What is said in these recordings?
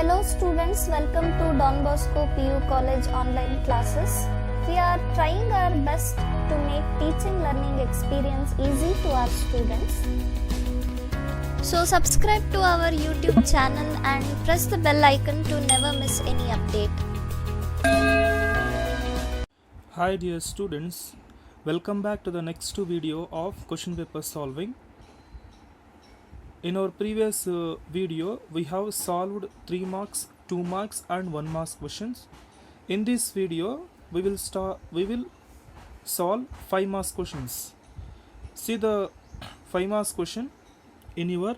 Hello students, welcome to Don Bosco PU College online classes. We are trying our best to make teaching learning experience easy to our students. So subscribe to our YouTube channel and press the bell icon to never miss any update. Hi dear students, welcome back to the next video of question paper solving. In our previous video, we have solved 3 marks, 2 marks and 1 mark questions. In this video, we will solve 5 marks questions. See the 5 marks question in your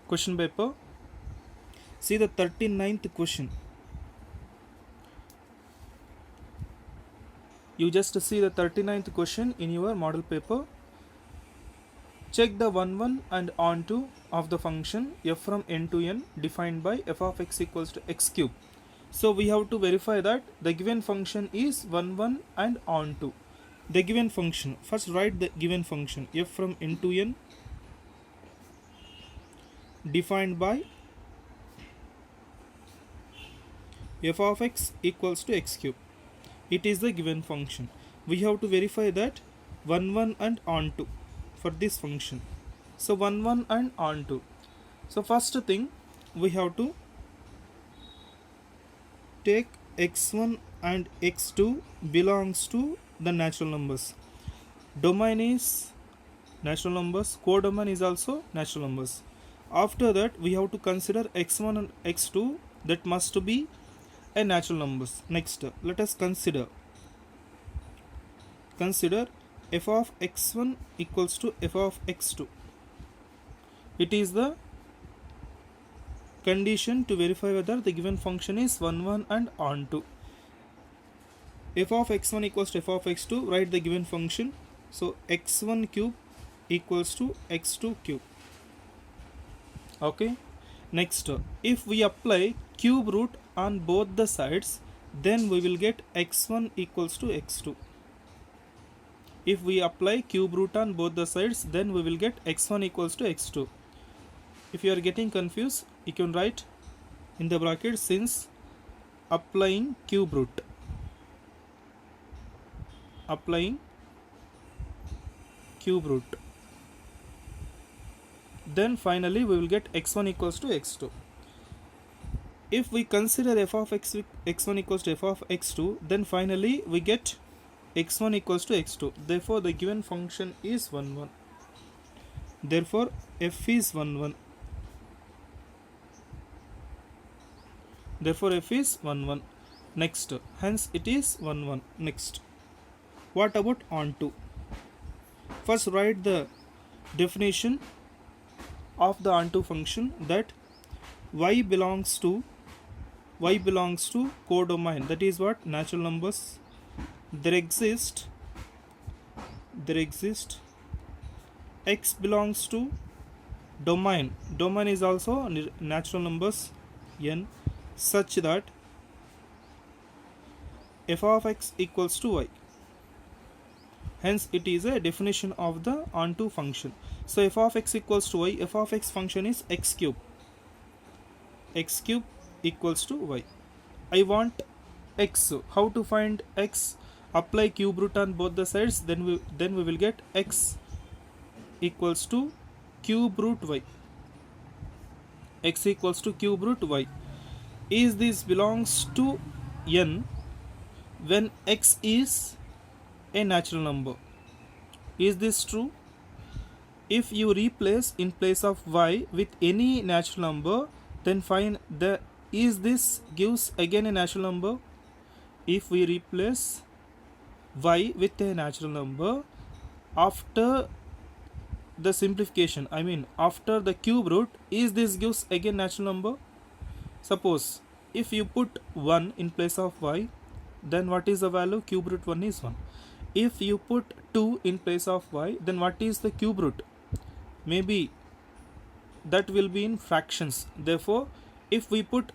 question paper. See the 39th question. You just see the 39th question in your model paper. Check the 1 and onto of the function f from n to n defined by f of x equals to x cube. So we have to verify that the given function is 1 and onto. The given function, first write the given function f from n to n defined by f of x equals to x cube. It is the given function. We have to verify that 1 and onto for this function. So 1 and onto. So first thing, we have to take x1 and x2 belongs to the natural numbers. Domain is natural numbers, codomain is also natural numbers. After that, we have to consider x1 and x2, that must be a natural numbers. Next, let us consider f of x1 equals to f of x2. It is the condition to verify whether the given function is 1 and onto. F of x1 equals to f of x2, write the given function. So x1 cube equals to x2 cube. Okay. Next, if we apply cube root on both the sides, then we will get x1 equals to x2. If we apply cube root on both the sides, then we will get x1 equals to x2. If you are getting confused, you can write in the bracket since applying cube root. Applying cube root. Then finally we will get x1 equals to x2. If we consider f of x1 equals to f of x2, then finally we get x1 equals to x2. Therefore the given function is 1. Therefore f is 1. Therefore f is 1. Next, hence it is 1. Next, what about onto? First write the definition of the onto function, that y belongs to codomain, that is what, natural numbers. There exist x belongs to domain is also natural numbers n, such that f of x equals to y. Hence it is a definition of the onto function. So f of x equals to y, f of x function is x cube equals to y. I want x. How to find x? Apply cube root on both the sides, then we will get x equals to cube root y. X equals to cube root y. Is this belongs to n when x is a natural number? Is this true? If you replace in place of y with any natural number, then find is this gives again a natural number. If we replace y with a natural number, after the simplification, I mean after the cube root, is this gives again natural number? Suppose if you put 1 in place of y, then what is the value? Cube root 1 is 1. If you put 2 in place of y, then what is the cube root? Maybe that will be in fractions. Therefore if we put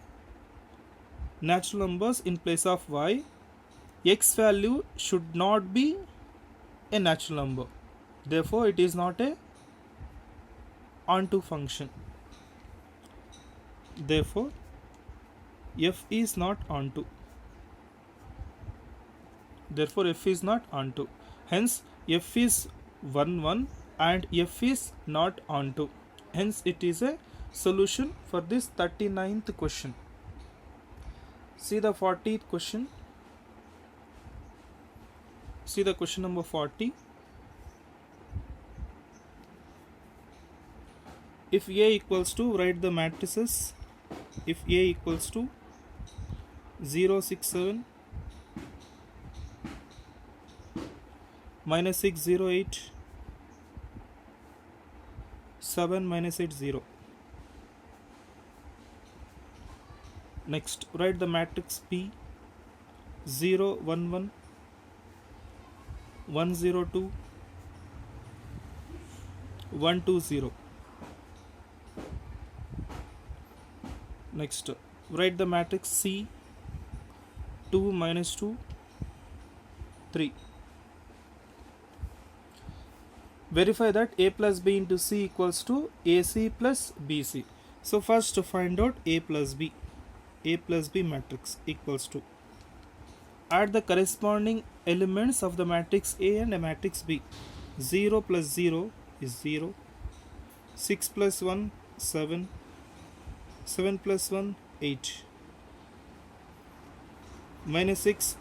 natural numbers in place of y, x value should not be a natural number. Therefore it is not a onto function. Therefore F is not onto. Therefore F is not onto. Hence F is 1 1 and F is not onto. Hence it is a solution for this 39th question. See the 40th question. See the question number 40. If A equals to, write the matrices. If A equals to 0 6 7 minus 6 0 8 7 minus 8 0. Next, write the matrix P 0 1 1 1 0 2 1 2 0. Next, write the matrix C 2 minus 2 3. Verify that A plus B into C equals to AC plus BC. So first to find out A plus B. A plus B matrix equals to, add the corresponding elements of the matrix A and a matrix B. 0 plus 0 is 0. 6 plus 1 7. 7 plus 1 8. Minus 6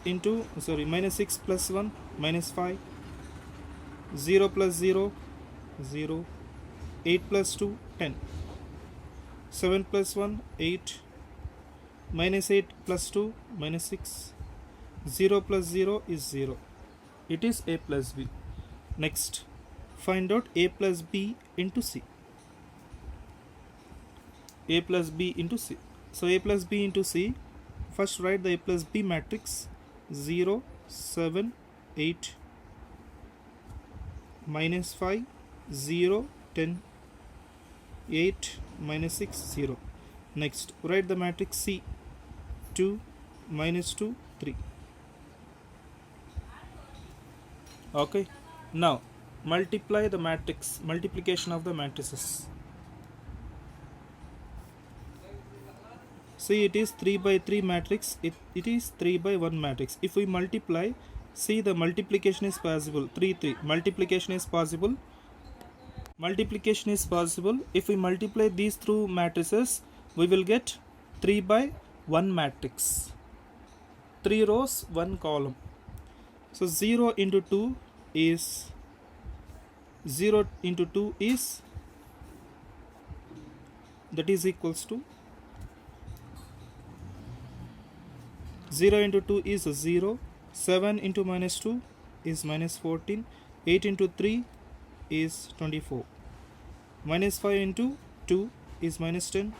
plus 1 minus 5. 0 plus 0 0. 8 plus 2 10. 7 plus 1 8. Minus 8 plus 2 minus 6. 0 plus 0 is 0. It is A plus B. Next, find out A plus B into C. A plus B into C. So A plus B into C, first write the A plus B matrix 0 7 8 minus 5 0 10 8 minus 6 0. Next, write the matrix C 2 minus 2 3. Okay, now multiply the matrix, multiplication of the matrices. See, it is 3 by 3 matrix, it is 3 by 1 matrix. If we multiply, see, the multiplication is possible. 3 3 multiplication is possible. Multiplication is possible. If we multiply these two matrices, we will get 3 by 1 matrix. 3 rows, 1 column. So 0 into 2 is 0 into 2 is, that is equals to 0 into 2 is 0. 7 into minus 2 is minus 14. 8 into 3 is 24. Minus 5 into 2 is minus 10.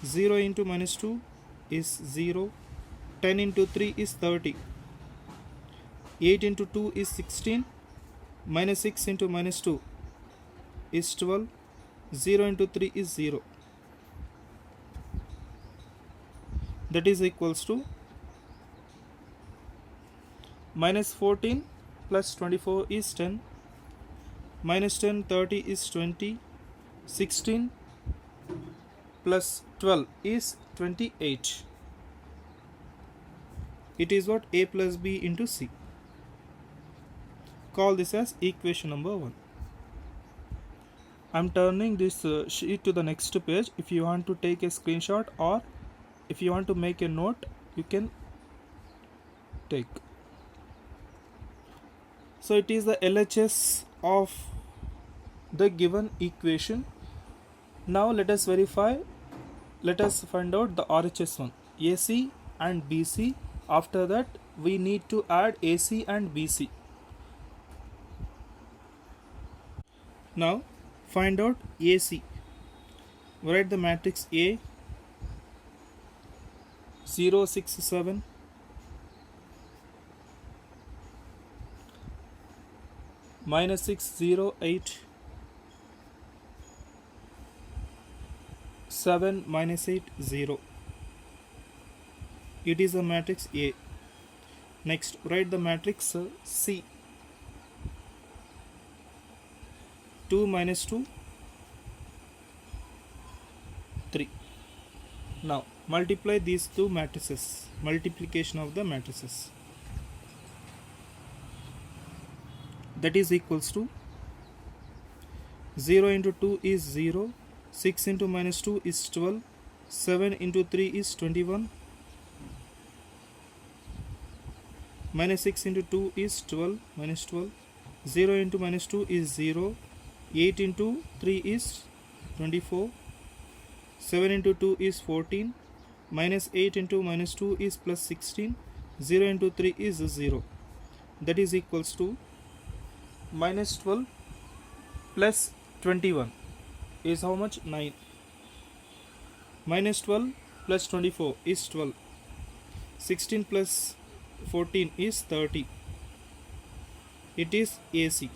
0 into minus 2 is 0. 10 into 3 is 30. 8 into 2 is 16. Minus 6 into minus 2 is 12. 0 into 3 is 0. That is equals to minus 14 plus 24 is 10. Minus 10 30 is 20. 16 plus 12 is 28. It is what? A plus B into C. Call this as equation number 1. I am turning this sheet to the next page. If you want to take a screenshot or if you want to make a note, you can take. So it is the LHS of the given equation. Now let us verify, let us find out the RHS one, AC and BC. After that we need to add AC and BC. Now find out AC. Write the matrix A 0 6 7 minus 6 0 8 7 minus 8 0. It is a matrix A. Next, write the matrix C 2 minus 2 3. Now multiply these two matrices, multiplication of the matrices, that is equals to 0 into 2 is 0, 6 into minus 2 is 12, 7 into 3 is 21, minus 6 into 2 is 12, minus 12, 0 into minus 2 is 0, 8 into 3 is 24, 7 into 2 is 14, minus 8 into minus 2 is plus 16, 0 into 3 is 0, that is equals to minus 12 plus 21 is how much? 9. Minus 12 plus 24 is 12. 16 plus 14 is 30. It is AC.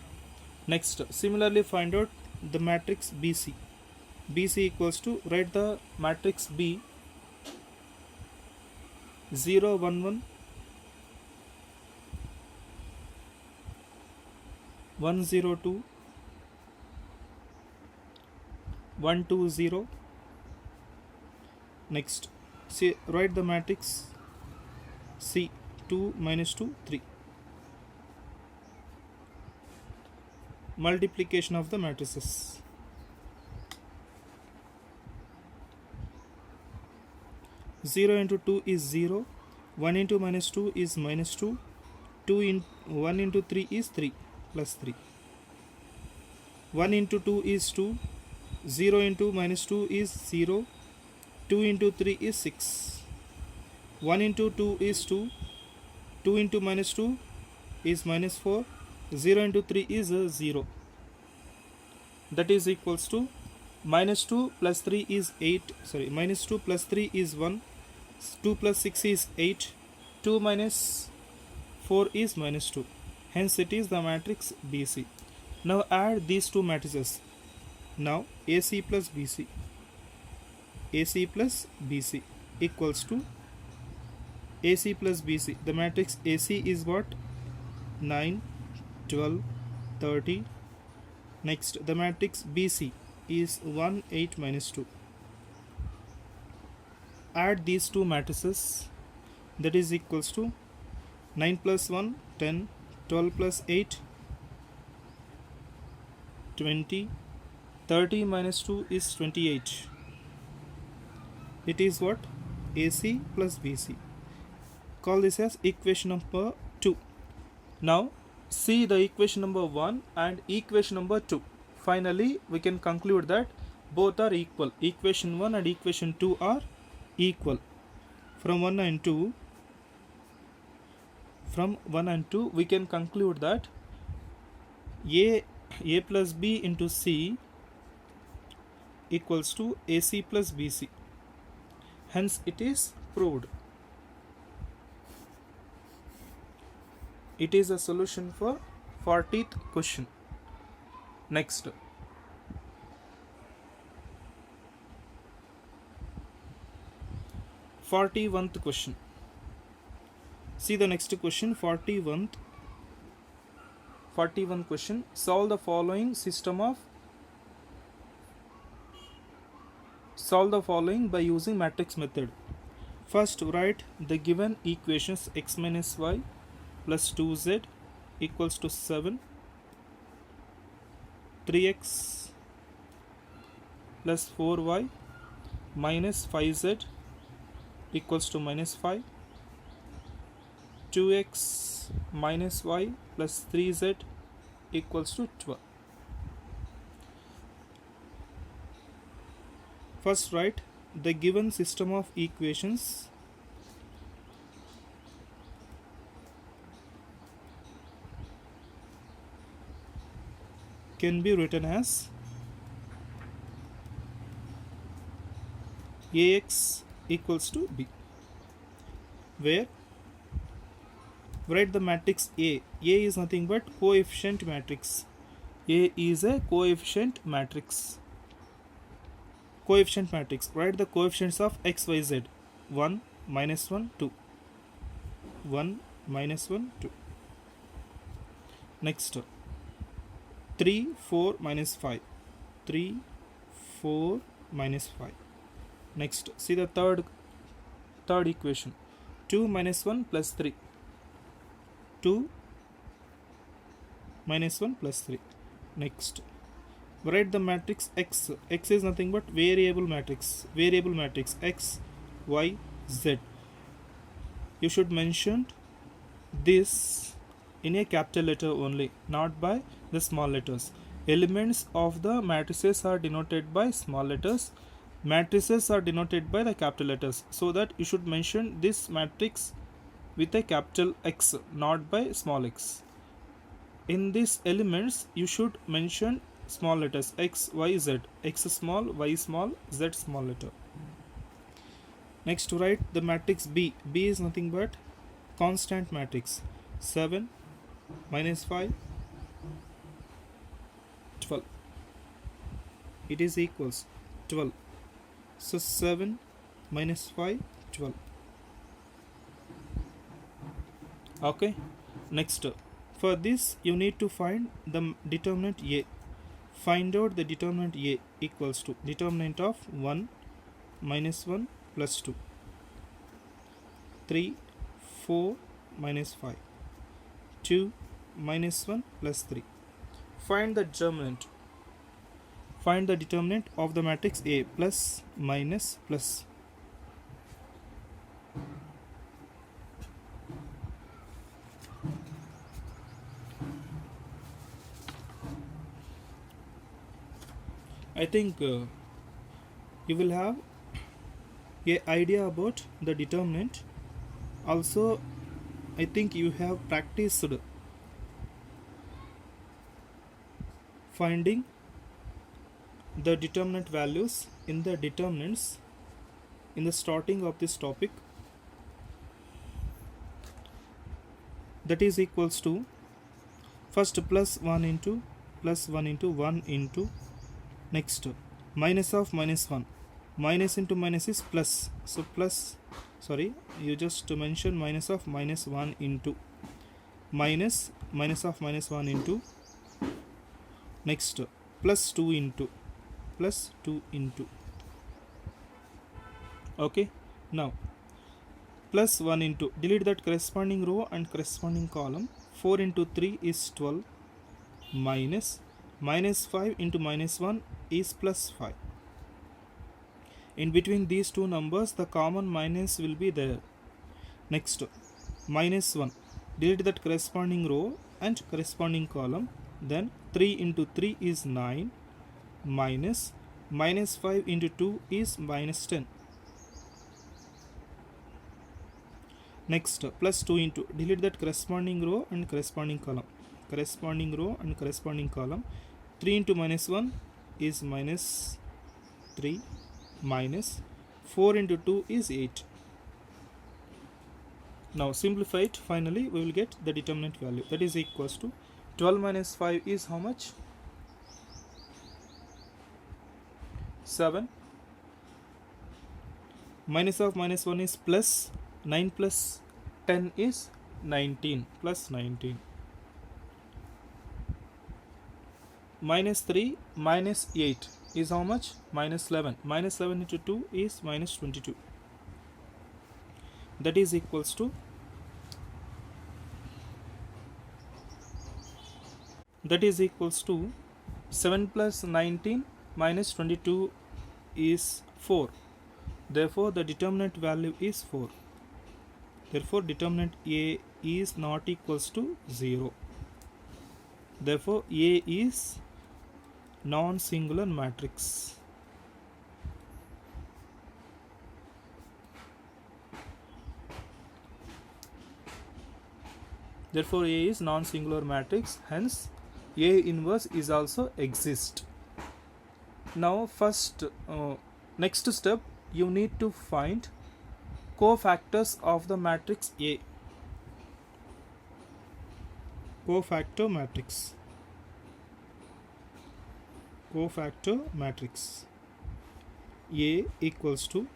Next, similarly find out the matrix BC. BC equals to, write the matrix B, 0 1 1, 1 0 2, 1 2 0. Next, see, write the matrix C, 2 minus 2 3. Multiplication of the matrices. Zero into 2 is 0, 1 into minus 2 is minus 2, 1 into 3 is 3 plus 3, 1 into 2 is 2, 0 into minus 2 is 0, 2 into 3 is 6, 1 into 2 is 2, 2 into minus 2 is minus 4, 0 into 3 is 0, that is equals to minus 2 plus 3 is 8, minus 2 plus 3 is 1, 2 plus 6 is 8, 2 minus 4 is minus 2, hence it is the matrix BC. Now add these two matrices. Now AC plus BC, AC plus BC equals to AC plus BC. The matrix AC is what? 9, 12, 30. Next, the matrix BC is 1, 8, minus 2. Add these two matrices, that is equals to 9 plus 1, 10, 12 plus 8, 20, 30 minus 2 is 28. It is what? AC plus BC. Call this as equation number 2. Now see the equation number 1 and equation number 2. Finally we can conclude that both are equal. Equation 1 and equation 2 are equal. From 1 and 2 we can conclude that A plus B into C equals to AC plus BC. Hence it is proved. It is a solution for 40th question. Next, 41th question. See the next question, 41th question. Solve the following by using matrix method. First, write the given equations: x minus y plus 2z equals to 7, 3x plus 4y minus 5z equals to minus 5, 2x minus y plus 3z equals to 12. First, write the given system of equations can be written as Ax equals to B, where write the matrix A. A is nothing but coefficient matrix. A is a coefficient matrix. Write the coefficients of x, y, z. 1, minus 1, 2. 1, minus 1, 2. Next, 3, 4, minus 5. 3, 4, minus 5. Next, see the third third equation. 2 minus 1 plus 3. 2 minus 1 plus 3. Next, write the matrix X. X is nothing but variable matrix. Variable matrix X, Y, Z. You should mention this in a capital letter only, not by the small letters. Elements of the matrices are denoted by small letters. Matrices are denoted by the capital letters. So that you should mention this matrix with a capital X, not by small x. In these elements, you should mention small letters X, Y, Z. X small, Y small, Z small letter. Next, to write the matrix B. B is nothing but constant matrix. 7 minus 5, 12. It is equals 12. So 7 minus 5, 12. Okay. Next, for this you need to find the determinant A. Find out the determinant A equals to determinant of 1 minus 1 plus 2, 3, 4 minus 5, 2 minus 1 plus 3. Find the determinant. Find the determinant of the matrix A. Plus, minus, plus. I think you will have a idea about the determinant. Also, I think you have practiced finding the determinant values in the determinants in the starting of this topic. That is equals to first plus 1 into 1 into next minus of minus 1. Minus into minus is plus. So plus, sorry, you just mention minus of minus 1 into minus of minus 1 into next plus 2 into okay. Now plus 1 into, delete that corresponding row and corresponding column. 4 into 3 is 12 minus 5 into minus 1 is plus 5. In between these two numbers, the common minus will be there. Next, minus 1, delete that corresponding row and corresponding column. Then 3 into 3 is 9 minus 5 into 2 is minus 10. Next, plus 2 into, delete that corresponding row and corresponding column. 3 into minus 1 is minus 3 minus 4 into 2 is 8. Now simplify it. Finally, we will get the determinant value. That is equals to 12 minus 5 is how much? 7. Minus of minus 1 is plus. 9 plus 10 is 19. Plus 19. Minus 3 minus 8 is how much? Minus 11. Minus 11 into 2 is minus 22. That is equals to 7 plus 19 minus 22 is 4. Therefore, the determinant value is 4. Therefore, determinant A is not equals to 0. Therefore, A is non-singular matrix. Therefore, A is non-singular matrix. Hence, A inverse is also exist. Now, next step, you need to find cofactors of the matrix A. Cofactor matrix. A equals to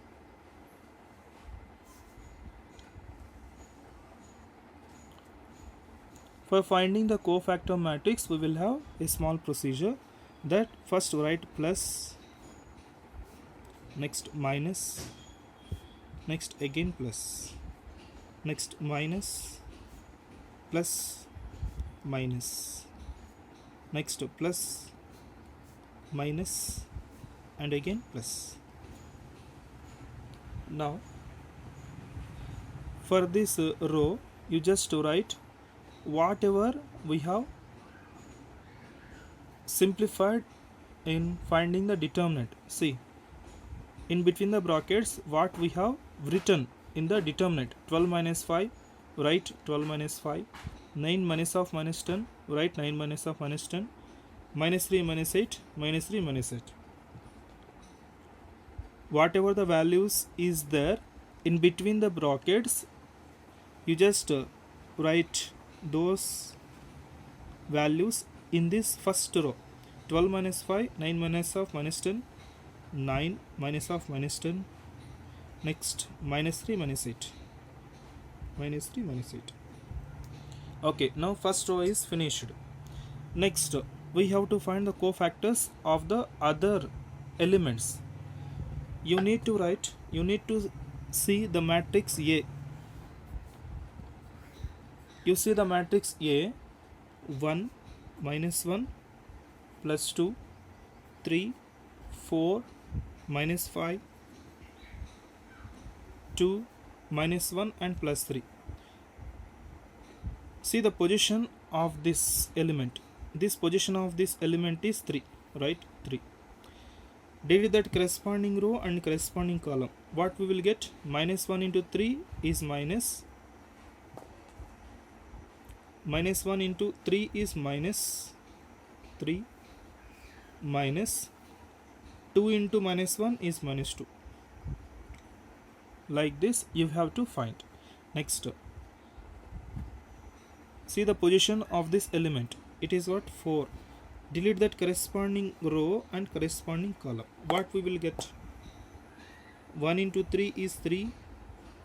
for finding the cofactor matrix, we will have a small procedure. That first write plus, next minus, next again plus, next minus, plus, minus, next plus, minus, and again plus. Now for this row you just write whatever we have simplified in finding the determinant. See, in between the brackets what we have written in the determinant: 12 minus 5, write 12 minus 5, 9 minus of minus 10, write 9 minus of minus 10, minus 3 minus 8, minus 3 minus 8. Whatever the values is there in between the brackets, you just write those values in this first row. 12 minus 5, 9 minus of minus 10, 9 minus of minus 10, next minus 3 minus 8, minus 3 minus 8. Okay, now first row is finished. Next we have to find the cofactors of the other elements. You need to see the matrix A. You see the matrix A: 1 minus 1 plus 2, 3, 4, minus 5, 2, minus 1 and plus 3. See the position of this element. This position of this element is 3, right? 3. Delete that corresponding row and corresponding column. What we will get? Minus 1 into 3 is minus 1 into 3 is minus 3, minus 2 into minus 1 is minus 2. Like this you have to find. Next, see the position of this element. It is what? 4. Delete that corresponding row and corresponding column. What we will get? 1 into 3 is 3,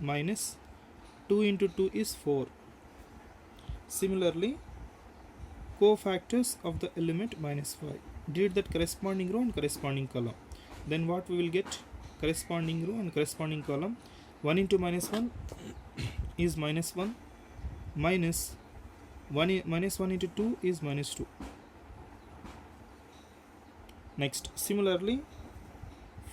minus 2 into 2 is 4. Similarly, cofactors of the element minus 5. Delete that corresponding row and corresponding column. Then what we will get? Corresponding row and corresponding column. 1 into minus 1 is minus 1, minus 1 into 2 is minus 2. Next, similarly,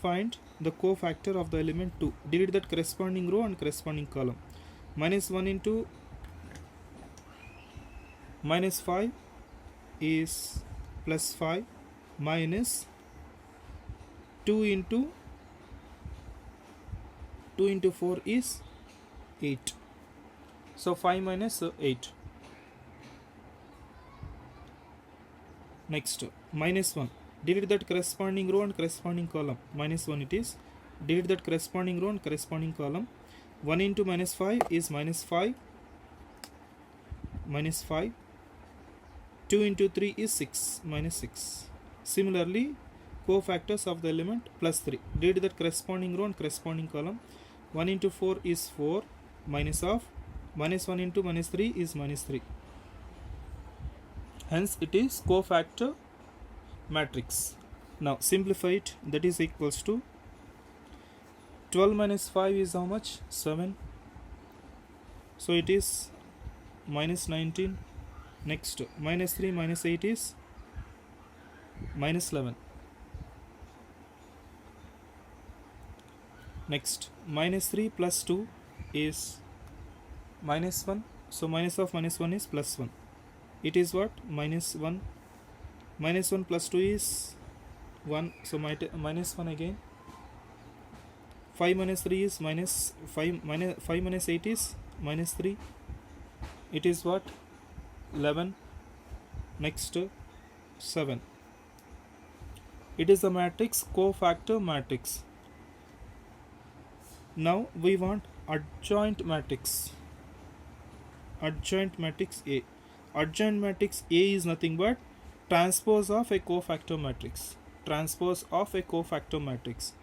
find the cofactor of the element 2. Delete that corresponding row and corresponding column. Minus 1 into minus 5 is plus 5, minus 2 into 4 is 8. So 5 minus 8. Next, minus 1. Delete that corresponding row and corresponding column. Minus 1 it is. Delete that corresponding row and corresponding column. 1 into minus 5 is minus 5, minus 5. 2 into 3 is 6, minus 6. Similarly, cofactors of the element plus 3. Delete that corresponding row and corresponding column. 1 into 4 is 4, minus of minus 1 into minus 3 is minus 3. Hence it is cofactor matrix. Now simplify it. That is equals to 12 minus 5 is how much? 7. So it is minus 19. Next, minus 3 minus 8 is minus 11. Next, minus 3 plus 2 is minus 1. So minus of minus 1 is plus 1. It is what? Minus 1. Minus 1 plus 2 is 1. So minus 1 again. 5 minus 3 is minus 5. 5 minus 8 is minus 3. It is what? 11. Next, 7. It is the matrix cofactor matrix. Now we want adjoint matrix. Adjoint matrix A. Adjoint matrix A is nothing but transpose of a cofactor matrix. Transpose of a cofactor matrix.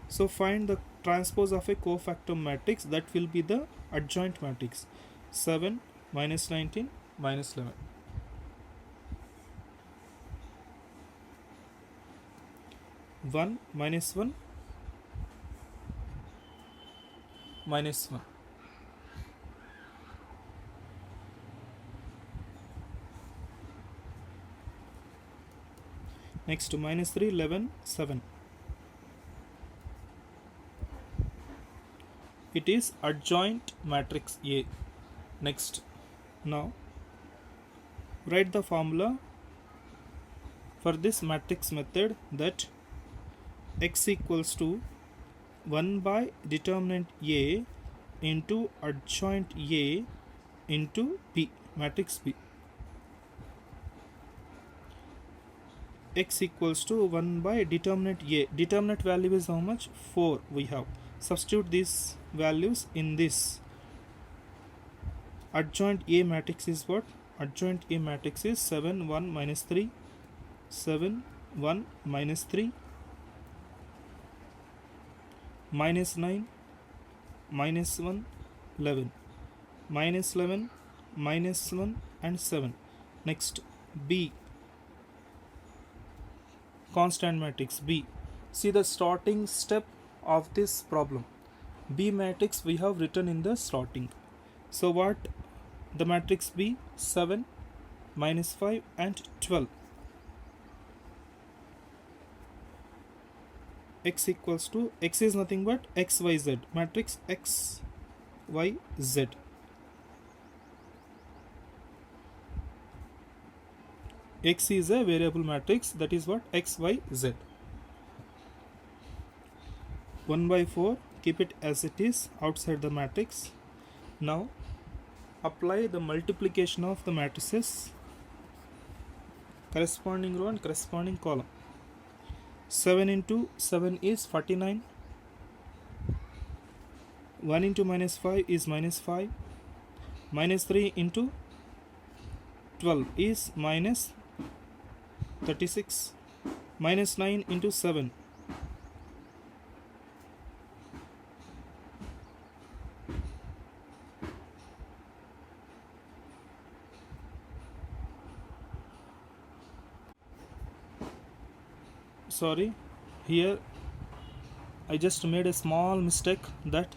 So find the transpose of a cofactor matrix. That will be the adjoint matrix. 7 minus 19 minus 11. 1 minus 1 minus 1. Next, minus 3, 11, 7. It is adjoint matrix A. Next, now write the formula for this matrix method, that x equals to 1 by determinant A into adjoint A into B, matrix B. X equals to 1 by determinant A. Determinant value is how much? 4 we have. Substitute these values in this. Adjoint A matrix is what? Adjoint A matrix is 7, 1, minus 3, 7, 1, minus 3, minus 9, minus 1, 11, minus 11, minus 1 and 7. Next, B, constant matrix B. See the starting step of this problem. B matrix we have written in the starting. So what the matrix B? 7, minus 5 and 12. X equals to, X is nothing but XYZ, matrix XYZ. X is a variable matrix, that is what? XYZ. 1 by 4, keep it as it is outside the matrix. Now apply the multiplication of the matrices, corresponding row and corresponding column. 7 into 7 is 49. 1 into minus 5 is minus 5. Minus 3 into 12 is minus 36. Minus 9 into 7. Sorry, here I just made a small mistake, that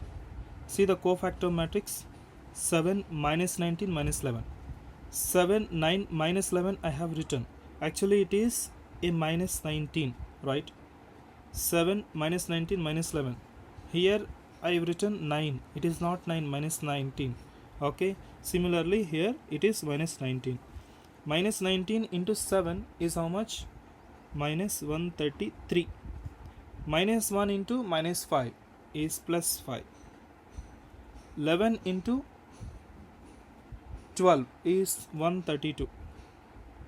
see the cofactor matrix 7, minus 19, minus 11. 7, 9, minus 11 I have written. Actually it is a minus 19, right? 7, minus 19, minus 11. Here I have written 9. It is not 9, minus 19. Okay. Similarly here it is minus 19. Minus 19 into 7 is how much? Minus 133. Minus 1 into minus 5 is plus 5. 11 into 12 is 132,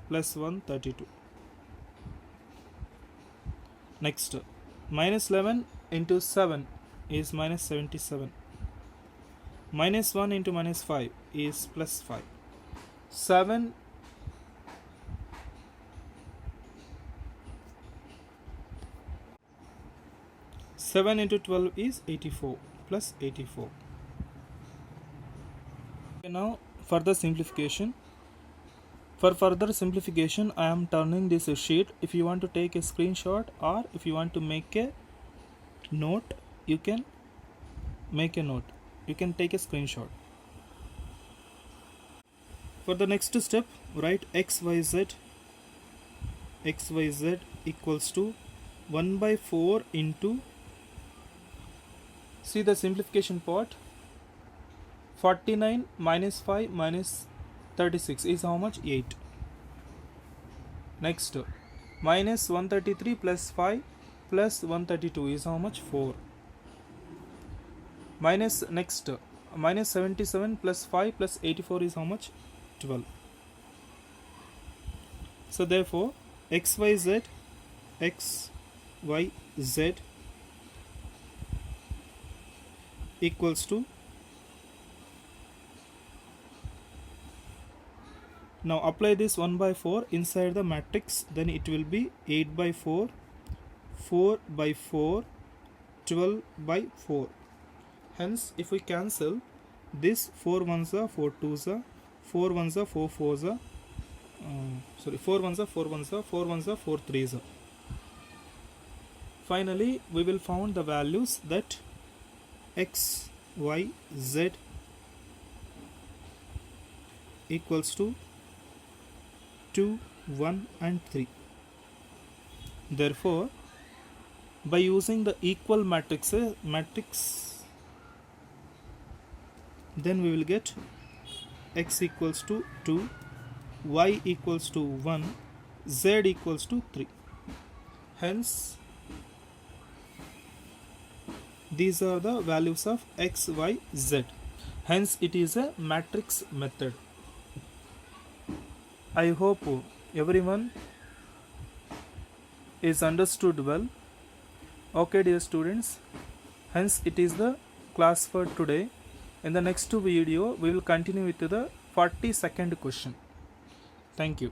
plus 132. Next, minus 11 into 7 is minus 77. Minus 1 into minus 5 is plus 5. 7 7 into 12 is 84, plus 84. Okay, now further simplification. For further simplification, I am turning this sheet. If you want to take a screenshot or if you want to make a note, you can make a note. You can take a screenshot. For the next step, write xyz equals to 1 by 4 into, see the simplification part, 49 minus 5 minus 36 is how much? 8. Next, minus 133 plus 5 plus 132 is how much? 4. Minus, next, minus 77 plus 5 plus 84 is how much? 12. So therefore xyz equals to, now apply this 1 by 4 inside the matrix, then it will be 8 by 4, 4 by 4, 12 by 4. Hence if we cancel this, 4 ones are 4 twos are, 4 ones are 4 fours are, 4 ones are 4 ones are, 4 ones are 4 threes are. Finally we will found the values that x y z equals to 2, 1 and 3. Therefore, by using the equal matrix, then we will get x equals to 2, y equals to 1, z equals to 3. Hence, these are the values of x, y, z. Hence, it is a matrix method. I hope everyone is understood well. Okay, dear students, hence it is the class for today. In the next video, we will continue with the 42nd question. Thank you.